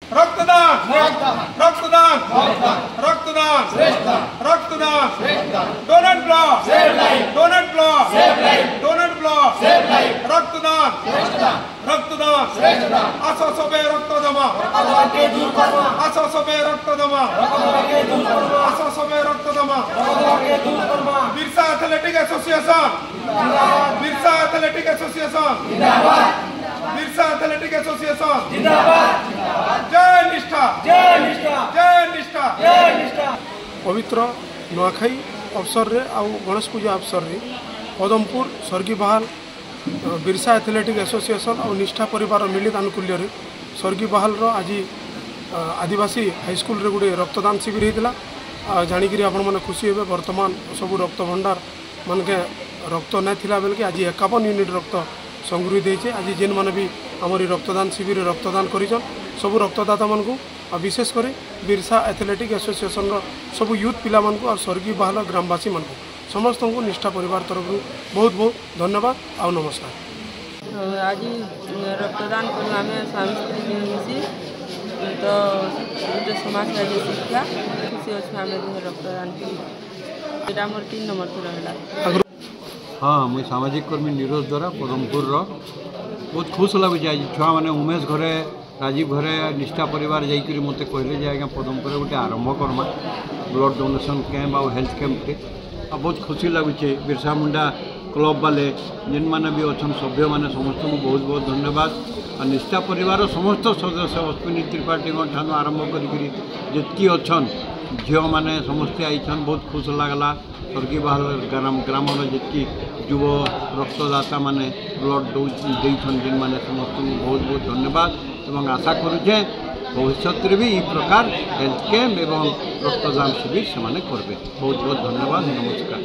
रक्तदान रक्तदान रक्तदान रक्तदान donate blood donate blood donate blood रक्तदान रक्तदान आशा सबे रक्त जमा आशा सबे रक्त जमा आशा सबे रक्त जमा Birsa athletic association Birsa athletic association Birsa athletic association जय निष्ठा जय निष्ठा जय निष्ठा जय निष्ठा। पवित्र नुआखाई अवसर रे आउ गणेश पूजा अवसर रे पदमपुर स्वर्गीय बहाल बिरसा एथलेटिक एसोसिएशन और निष्ठा परिवार मिलित आनुकूल्य स्वर्गीय बहाल आज आदिवासी हाईस्कल रे गोटे रक्तदान शिविर होता जाणिकी आपण मैंने खुशी हे बर्तमान सब रक्त भंडार मान के रक्त नहीं बेल के आज 51 यूनिट रक्त संगृहित होती आज जेन मैंने भी आमरी रक्तदान शिविर रक्तदान करिछन सब रक्तदाता मान को विशेष कर बिरसा एथलेटिक एसोसिएशन सब यूथ पिला मान को और स्वर्गीय बहाल ग्रामवासी मान को समस्त को निष्ठा परिवार तरफ बहुत बहुत धन्यवाद और नमस्कार। आज रक्तदान करवा में स्वामी स्त्री मिसी तो गोटे समाज शिक्षा खुशी अच्छे आम रक्तदान कर मोर 3 नंबर थी रहा। हाँ मुझे सामाजिक कर्मी निरोज द्वारा पदमपुर बहुत खुश लगे आज छुआ मैंने उमेश घरे राजीव घरे निष्ठा परिवार जाकर मत कहले जे आज्ञा पदमपुर गोटे आरंभ करमा ब्लड डोनेशन कैंप और हेल्थ कैंप के बहुत खुशी लगुचे बिरसा मुंडा क्लब वाले जिन मैंने भी अच्छा सभ्य मैंने समस्त को बहुत बहुत धन्यवाद और निष्ठा परिवार समस्त सदस्य अश्विनी त्रिपाठी ठान आरंभ करकी अच्छा झील मैंने समस्ते आईछन बहुत खुश लगला स्वर्गीय बहाल ग्राम जी युव रक्तदाता मैंने ब्लड देछन जिन मैंने समस्त को बहुत बहुत धन्यवाद और आशा करुचे भविष्य भी ये प्रकार हेल्थ कैंप एवं रक्तदान शिविर से करेंगे। बहुत बहुत धन्यवाद नमस्कार।